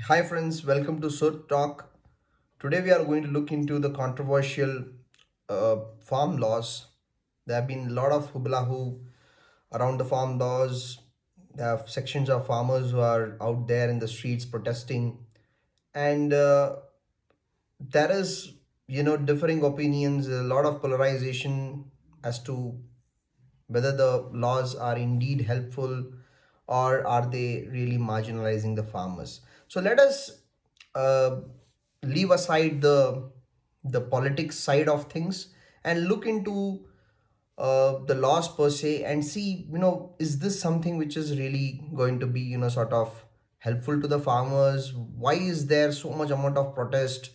Hi friends, welcome to Suhrt Talk. Today we are going to look into the controversial farm laws. There have been a lot of hoo around the farm laws. There are sections of farmers who are out there in the streets protesting, and there is, differing opinions, a lot of polarization as to whether the laws are indeed helpful or are they really marginalizing the farmers. So let us uh, leave aside the politics side of things and look into the laws per se and see, is this something which is really going to be, sort of helpful to the farmers? Why is there so much amount of protest?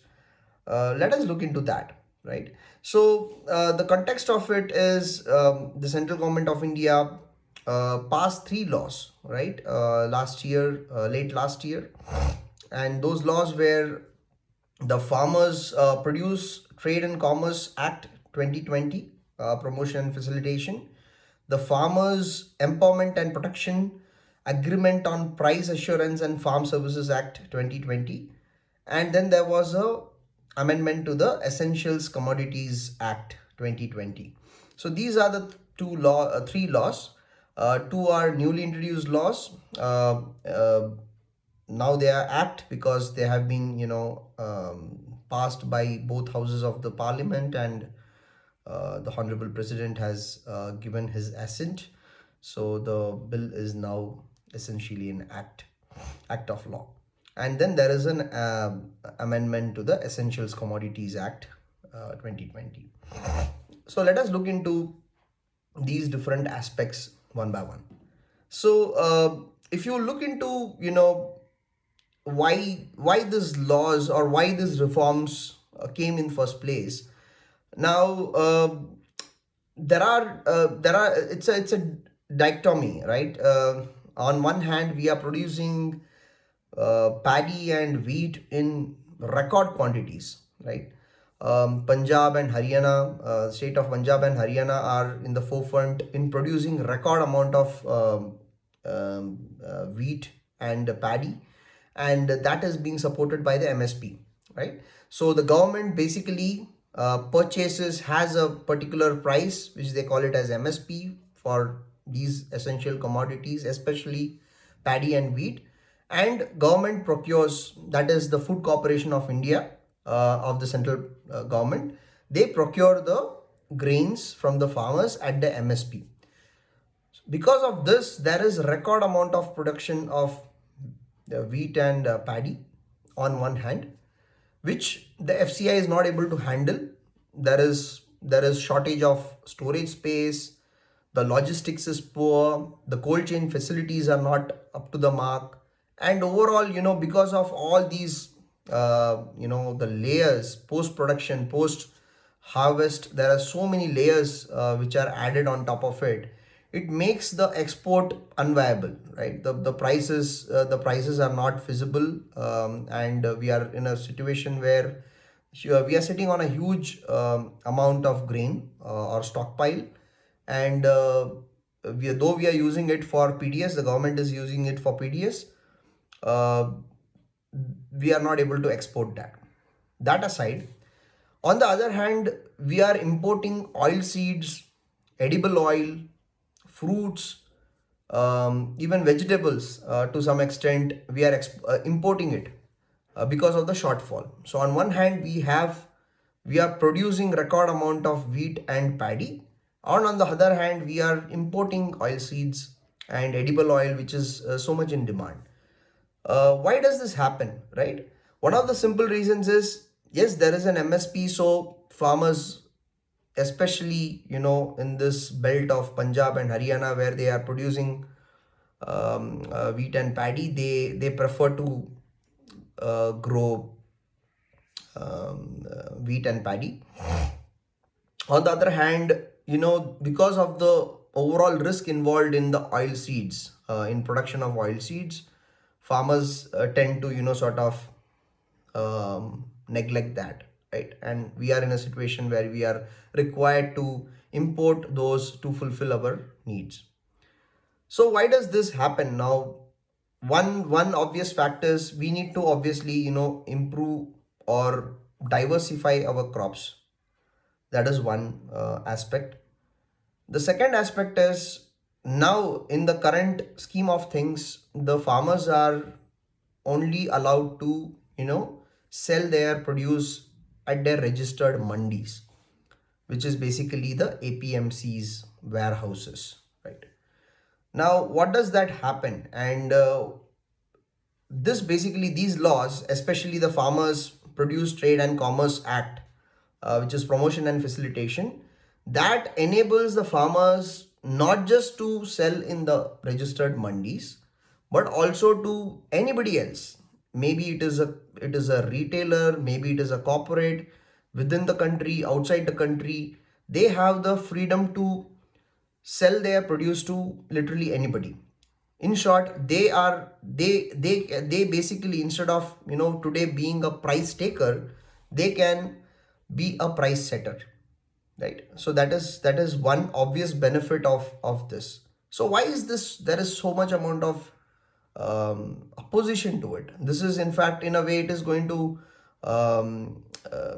Let us look into that, right? So the context of it is, the central government of India passed three laws, right, last year, late last year. And those laws were the Farmers Produce Trade and Commerce Act 2020, promotion and facilitation, the Farmers Empowerment and Protection Agreement on Price Assurance and Farm Services Act 2020, and then there was a amendment to the Essentials Commodities Act 2020. So these are the three laws. Two are newly introduced laws. Now they are act because they have been, passed by both houses of the parliament, and the honorable president has given his assent. So the bill is now essentially an act of law. And then there is an amendment to the Essentials Commodities Act 2020. So let us look into these different aspects one by one. So if you look into, why these laws or why these reforms came in first place. Now there are it's a dichotomy, right? On one hand we are producing paddy and wheat in record quantities, right? Punjab and Haryana, state of Punjab and Haryana are in the forefront in producing record amount of wheat and paddy, and that is being supported by the MSP, right? So the government basically purchases, has a particular price which they call it as MSP for these essential commodities, especially paddy and wheat, and government procures, that is the Food Corporation of India, of the central government, they procure the grains from the farmers at the MSP. Because of this, there is record amount of production of the wheat and paddy on one hand, which the FCI is not able to handle. There is shortage of storage space, the logistics is poor, the cold chain facilities are not up to the mark, and overall, because of all these, the layers, post production, post harvest, there are so many layers which are added on top of it. It makes the export unviable, right? The prices are not feasible, and we are in a situation where we are sitting on a huge amount of grain or stockpile, and though we are using it for PDS, the government is using it for PDS, uh, we are not able to export that. That aside, on the other hand, we are importing oil seeds, edible oil, fruits, even vegetables, to some extent we are importing it because of the shortfall. So on one hand we are producing record amount of wheat and paddy, and on the other hand we are importing oil seeds and edible oil, which is so much in demand. Why does this happen, right? One of the simple reasons is, yes, there is an MSP, so farmers, especially in this belt of Punjab and Haryana where they are producing wheat and paddy, they prefer to grow wheat and paddy. On the other hand, because of the overall risk involved in the oil seeds, in production of oil seeds, farmers tend to sort of neglect that, right? And we are in a situation where we are required to import those to fulfill our needs. So why does this happen now? one obvious fact is we need to obviously, improve or diversify our crops. That is one aspect. The second aspect is, now in the current scheme of things, the farmers are only allowed to, sell their produce at their registered mandis, which is basically the APMC's warehouses, right? Now, what does that happen? And this basically, these laws, especially the Farmers Produce Trade and Commerce Act, which is promotion and facilitation, that enables the farmers not just to sell in the registered mandis, but also to anybody else. Maybe it is a retailer, maybe it is a corporate within the country, outside the country. They have the freedom to sell their produce to literally anybody. In short, they basically, instead of, today being a price taker, they can be a price setter, right? So that is one obvious benefit of this. So why is this there is so much amount of opposition to it? This is, in fact, in a way, it is going to um, uh,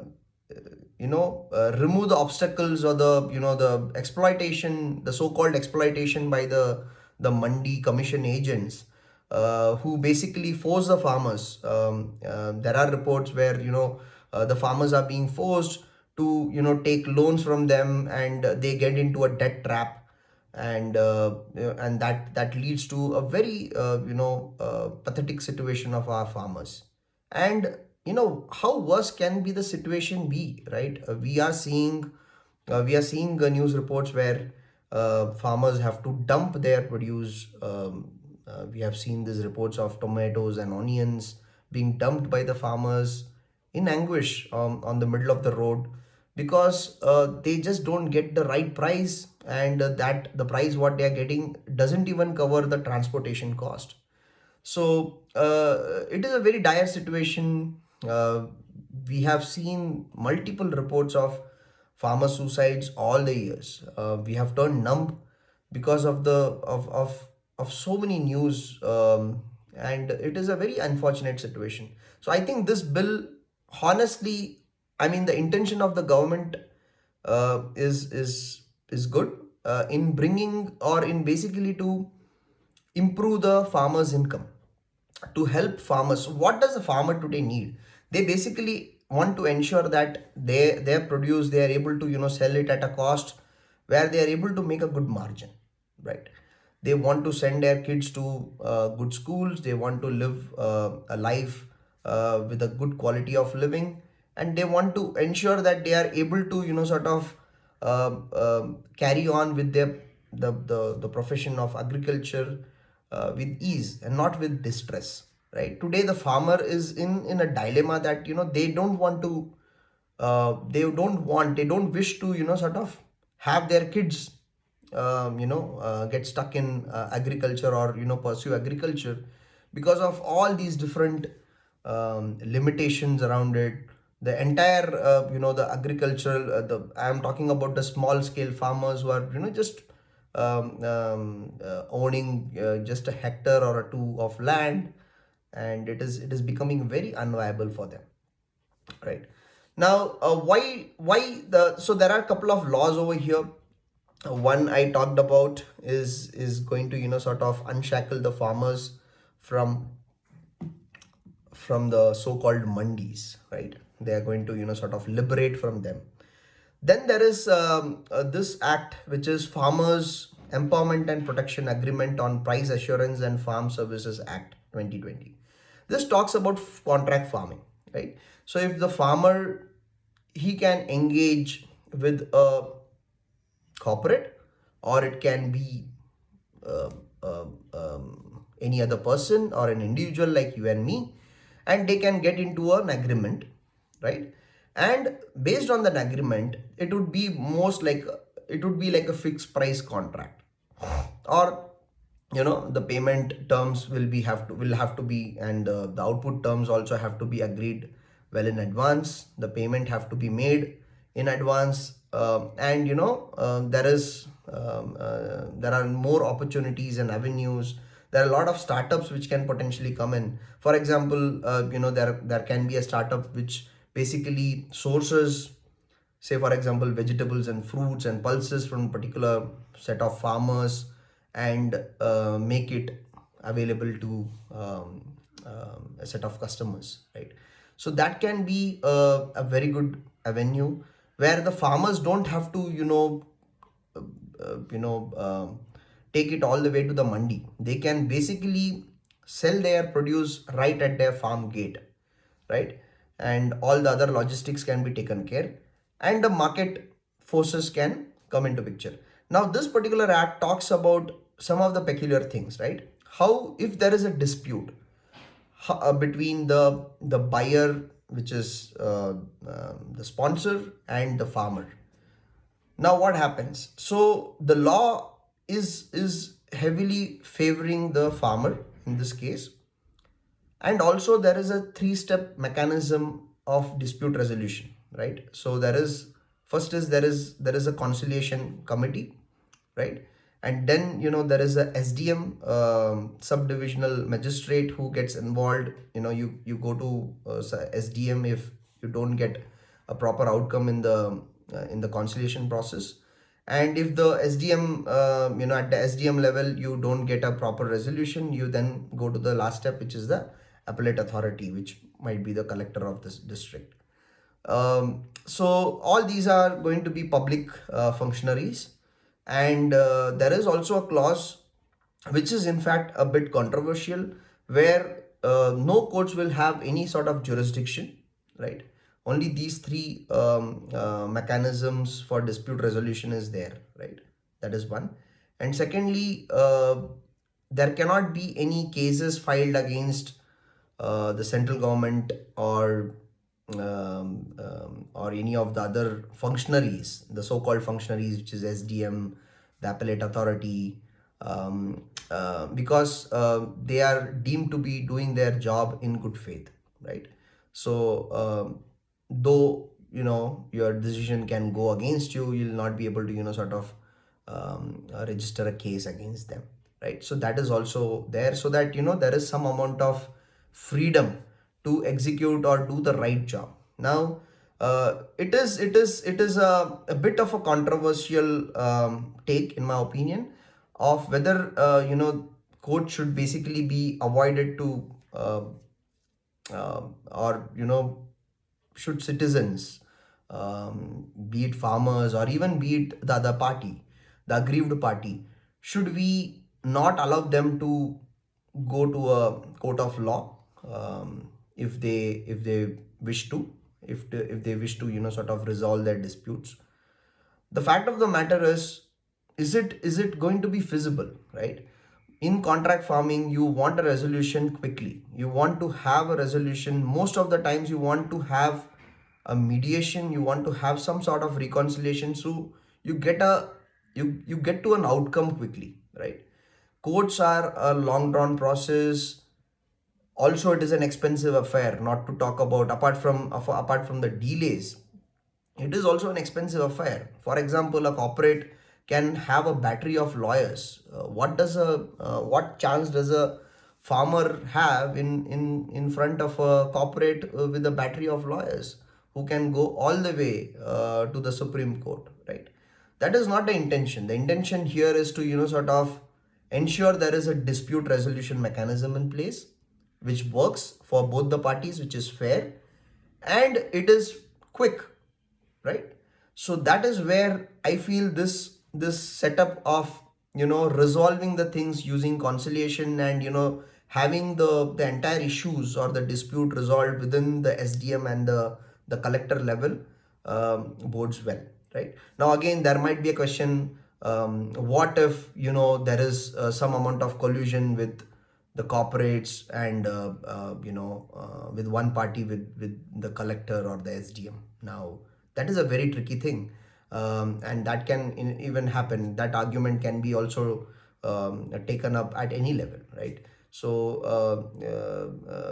remove the obstacles, or the exploitation, the so-called exploitation by the mandi commission agents, who basically force the farmers. There are reports where, the farmers are being forced to, take loans from them, and they get into a debt trap, and that leads to a very pathetic situation of our farmers. And how worse can be the situation be, right? We are seeing news reports where farmers have to dump their produce. We have seen these reports of tomatoes and onions being dumped by the farmers in anguish, on the middle of the road, because they just don't get the right price, and that the price what they are getting doesn't even cover the transportation cost. So it is a very dire situation. We have seen multiple reports of farmer suicides all the years. We have turned numb because of of so many news, and it is a very unfortunate situation. So I think this bill, honestly, I mean, the intention of the government is good, in bringing, or in basically to improve the farmer's income, to help farmers. What does a farmer today need? They basically want to ensure that their produce, they are able to, sell it at a cost where they are able to make a good margin, right? They want to send their kids to good schools. They want to live a life with a good quality of living, and they want to ensure that they are able to, sort of carry on with the profession of agriculture with ease and not with distress, right? Today the farmer is in a dilemma that, they don't want to, they don't wish to, sort of have their kids get stuck in agriculture, or pursue agriculture, because of all these different limitations around it. The entire the agricultural, the I am talking about the small scale farmers who are, just owning just a hectare or a two of land, and it is becoming very unviable for them, right? Now, why the so there are a couple of laws over here. One I talked about is going to, sort of unshackle the farmers from the so-called mandis, right? They are going to, sort of liberate from them. Then there is this act, which is Farmers Empowerment and Protection Agreement on Price Assurance and Farm Services Act 2020. This talks about contract farming, right? So if the farmer, he can engage with a corporate, or it can be uh, any other person or an individual like you and me, and they can get into an agreement, right? And based on that agreement, it would be like a fixed price contract, or the payment terms will have to be, and the output terms also have to be agreed well in advance. The payment have to be made in advance, and there are more opportunities and avenues there are a lot of startups which can potentially come in. For example, there can be a startup which basically sources, say for example, vegetables and fruits and pulses from a particular set of farmers, and make it available to a set of customers, right? So that can be a very good avenue where the farmers don't have to uh, take it all the way to the mandi. They can basically sell their produce right at their farm gate, right? And all the other logistics can be taken care, and the market forces can come into picture. Now, this particular act talks about some of the peculiar things, right? How, if there is a dispute between the buyer, which is the sponsor, and the farmer. Now what happens? So the law is heavily favoring the farmer in this case, and also there is a three-step mechanism of dispute resolution, right? So there is, first is there is a conciliation committee, right? And then there is a SDM, subdivisional magistrate, who gets involved. You go to SDM if you don't get a proper outcome in the conciliation process. And if the SDM, at the SDM level, you don't get a proper resolution, you then go to the last step, which is the appellate authority, which might be the collector of this district. So all these are going to be public functionaries, and there is also a clause which is in fact a bit controversial, where no courts will have any sort of jurisdiction, right? Only these three mechanisms for dispute resolution is there, right? That is one. And secondly, there cannot be any cases filed against the central government or any of the other functionaries, the so-called functionaries, which is SDM, the appellate authority, because they are deemed to be doing their job in good faith, right? So though your decision can go against you, you'll not be able to sort of register a case against them, right? So that is also there, so that there is some amount of freedom to execute or do the right job. Now it is a bit of a controversial take, in my opinion, of whether court should basically be avoided to or should citizens, be it farmers or even be it the other party, the aggrieved party, should we not allow them to go to a court of law, if they wish to, if they wish to sort of resolve their disputes? The fact of the matter is it going to be feasible, right? In contract farming, you want a resolution quickly, you want to have a resolution. Most of the times you want to have a mediation, you want to have some sort of reconciliation, so you get a you get to an outcome quickly, right? Courts are a long drawn process. Also, it is an expensive affair, not to talk about, apart from the delays, it is also an expensive affair. For example, a corporate can have a battery of lawyers. What chance does a farmer have in front of a corporate with a battery of lawyers who can go all the way to the Supreme Court, right? That is not the intention. The intention here is to sort of ensure there is a dispute resolution mechanism in place which works for both the parties, which is fair, and it is quick, right? So that is where I feel this setup of resolving the things using conciliation, and having the entire issues or the dispute resolved within the SDM and the collector level bodes well, right? Now again, there might be a question, what if there is some amount of collusion with the corporates, and with one party, with the collector or the SDM? Now that is a very tricky thing, and that can even happen. That argument can be also taken up at any level, right? So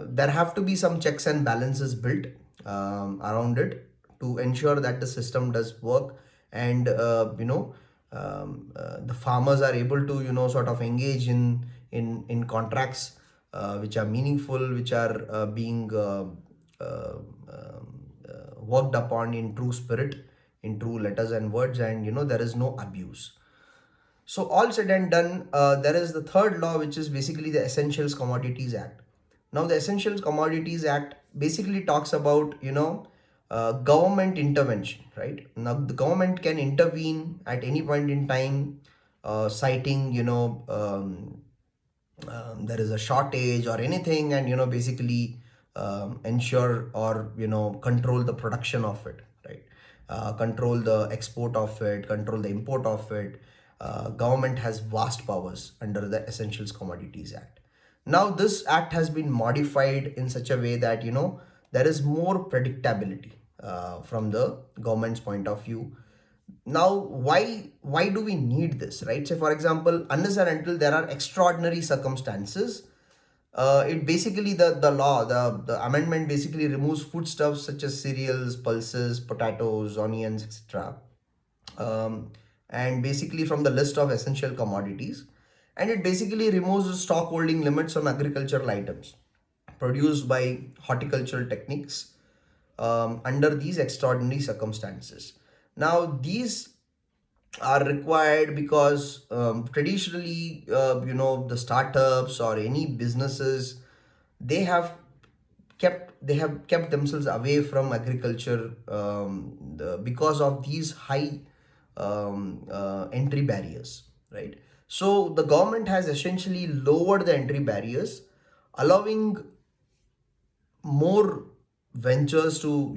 there have to be some checks and balances built around it to ensure that the system does work, and the farmers are able to sort of engage in contracts which are meaningful, which are being worked upon in true spirit, in true letters and words, and there is no abuse. So all said and done, there is the third law, which is basically the Essentials Commodities Act. Now, the Essentials Commodities Act basically talks about government intervention, right? Now, the government can intervene at any point in time, citing there is a shortage or anything, and basically ensure or control the production of it, right? Control the export of it, control the import of it. Government has vast powers under the Essentials Commodities Act. Now this act has been modified in such a way that there is more predictability from the government's point of view. Now, why do we need this, right? Say for example, unless and until there are extraordinary circumstances, it basically, the law, the amendment basically removes foodstuffs such as cereals, pulses, potatoes, onions, etc., and basically from the list of essential commodities, and it basically removes the stock holding limits on agricultural items produced by horticultural techniques under these extraordinary circumstances. Now, these are required because traditionally, the startups or any businesses, they have kept themselves away from agriculture because of these high entry barriers, right? So the government has essentially lowered the entry barriers, allowing more ventures to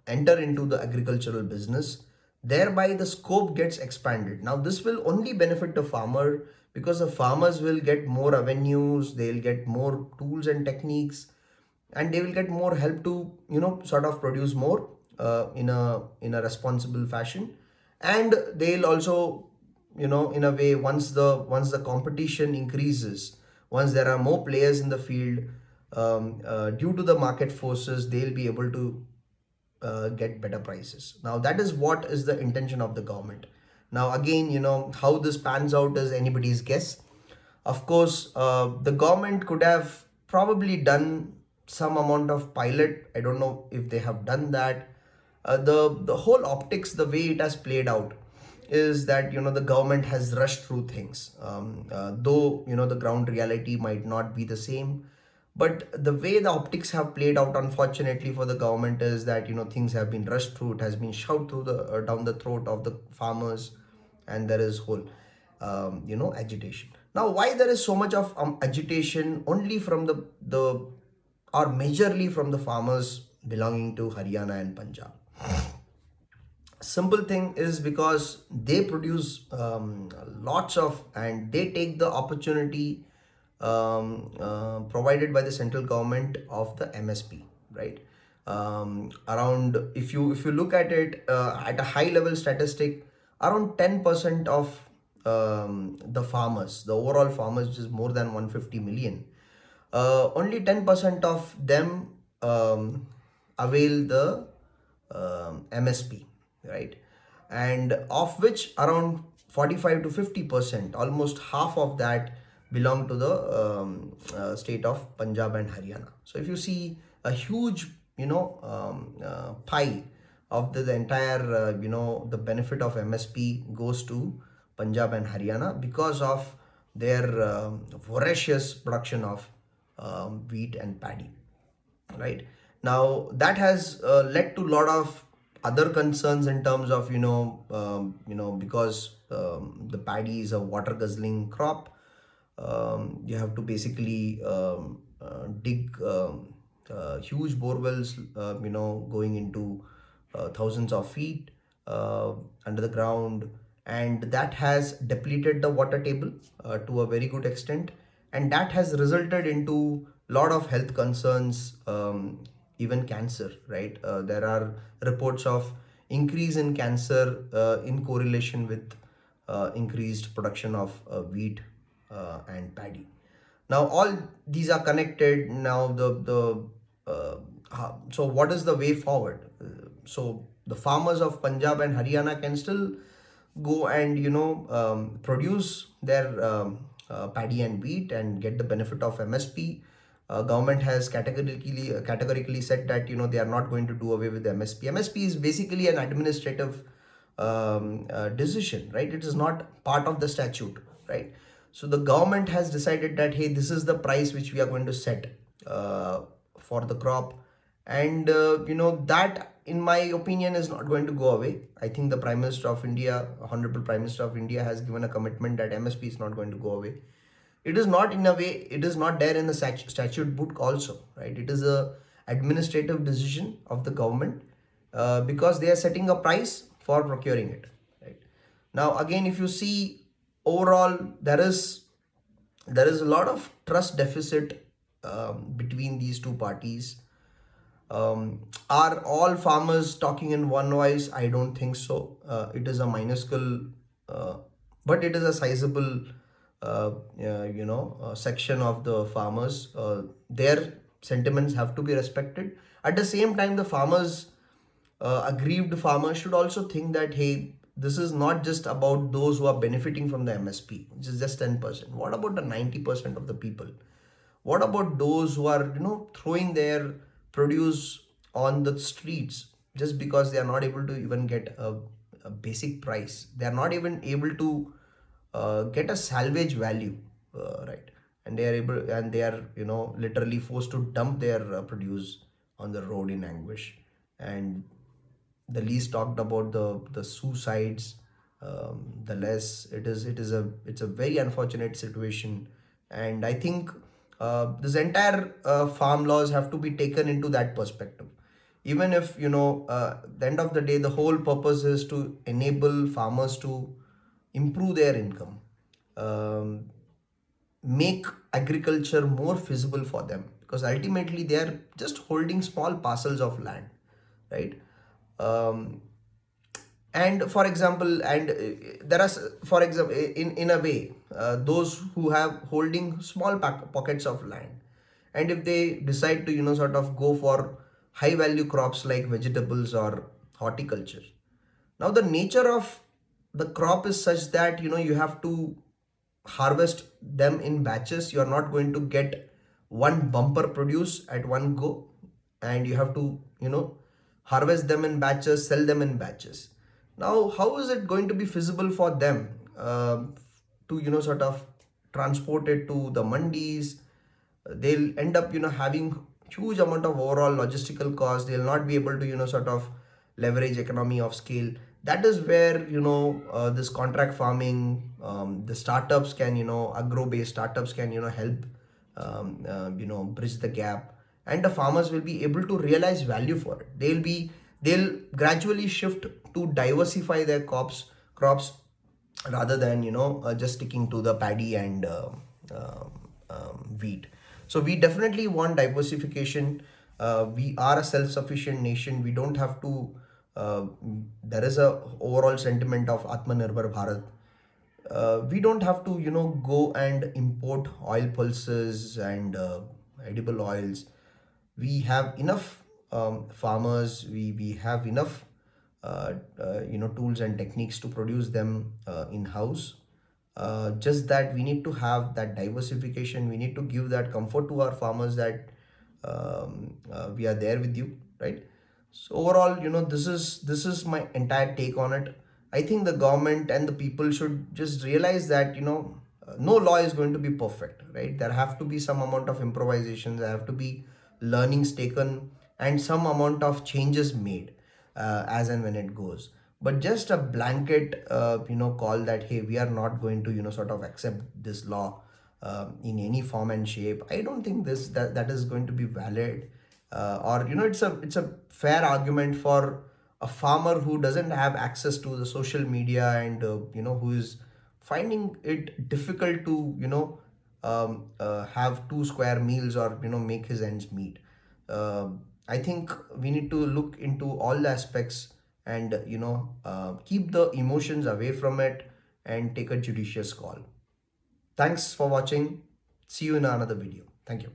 enter into the agricultural business. Thereby the scope gets expanded. Now this will only benefit the farmer, because the farmers will get more avenues, they'll get more tools and techniques, and they will get more help to sort of produce more in a responsible fashion. And they'll also, in a way, once the competition increases, once there are more players in the field, due to the market forces, they'll be able to get better prices. Now that is what is the intention of the government. Now again, how this pans out is anybody's guess. Of course, the government could have probably done some amount of pilot. I don't know if they have done that. The whole optics, the way it has played out, is that the government has rushed through things. Though the ground reality might not be the same, but the way the optics have played out, unfortunately for the government, is that things have been rushed through. It has been shoved through the down the throat of the farmers, and there is whole agitation. Now, why there is so much of agitation only from the or majorly from the farmers belonging to Haryana and Punjab? Simple thing is because they produce lots of, and they take the opportunity provided by the central government of the MSP, right? Around, if you look at it at a high level statistic, around 10% of the farmers, the overall farmers, which is more than 150 million, only 10% of them avail the MSP, right? And of which around 45 to 50%, almost half of that, belong to the state of Punjab and Haryana. So if you see a huge pie of the entire the benefit of MSP goes to Punjab and Haryana because of their voracious production of wheat and paddy, right? Now that has led to a lot of other concerns in terms of because the paddy is a water guzzling crop. You have to basically dig huge borewells, going into thousands of feet under the ground, and that has depleted the water table to a very good extent, and that has resulted into lot of health concerns, even cancer, right? There are reports of increase in cancer in correlation with increased production of wheat and paddy. Now all these are connected. Now so what is the way forward? So the farmers of Punjab and Haryana can still go and produce their paddy and wheat and get the benefit of MSP. Government has categorically said that they are not going to do away with the MSP. MSP is basically an administrative decision, right? It is not part of the statute, right? So the government has decided that, hey, this is the price which we are going to set uh, for the crop, and that, in my opinion, is not going to go away. I think the Prime Minister of India, Honorable Prime Minister of India, has given a commitment that MSP is not going to go away. It is not, in a way, it is not there in the statute book also, right? It is a administrative decision of the government, because they are setting a price for procuring it, right? Now again, if you see, overall, there is a lot of trust deficit between these two parties. Are all farmers talking in one voice? I don't think so. It is a minuscule, uh, but it is a sizable, section of the farmers. Their sentiments have to be respected. At the same time, the farmers, aggrieved farmers, should also think that, hey, this is not just about those who are benefiting from the MSP, which is just 10%. What about the 90% of the people? What about those who are throwing their produce on the streets just because they are not able to even get a basic price? They are not even able to get a salvage value, right? And they are literally forced to dump their produce on the road in anguish. And the least talked about the suicides, the less it's a very unfortunate situation. And I think this entire farm laws have to be taken into that perspective. Even if the end of the day, the whole purpose is to enable farmers to improve their income, um, make agriculture more feasible for them, because ultimately they are just holding small parcels of land, right? um, and for example, there are for example, in a way, those who have holding small pockets of land, and if they decide to sort of go for high value crops like vegetables or horticulture. Now the nature of the crop is such that you have to harvest them in batches. You are not going to get one bumper produce at one go, and you have to harvest them in batches, sell them in batches. Now how is it going to be feasible for them to sort of transport it to the mandis? They'll end up having huge amount of overall logistical cost. They'll not be able to sort of leverage economy of scale. That is where this contract farming, the startups can agro based startups can help bridge the gap, and the farmers will be able to realize value for it. They'll gradually shift to diversify their crops rather than just sticking to the paddy and wheat. So we definitely want diversification. We are a self-sufficient nation. We don't have to. There is a overall sentiment of Atmanirbhar Bharat. We don't have to go and import oil pulses and edible oils. We have enough farmers. We have enough tools and techniques to produce them in house. Just that we need to have that diversification. We need to give that comfort to our farmers that we are there with you, right? So overall, this is my entire take on it. I think the government and the people should just realize that no law is going to be perfect, right? There have to be some amount of improvisation. There have to be learnings taken and some amount of changes made as and when it goes. But just a blanket call that, hey, we are not going to sort of accept this law in any form and shape, I don't think that is going to be valid. Or it's a fair argument for a farmer who doesn't have access to the social media, and who is finding it difficult to have two square meals, or make his ends meet. I think we need to look into all the aspects, and keep the emotions away from it and take a judicious call. Thanks for watching. See you in another video. Thank you.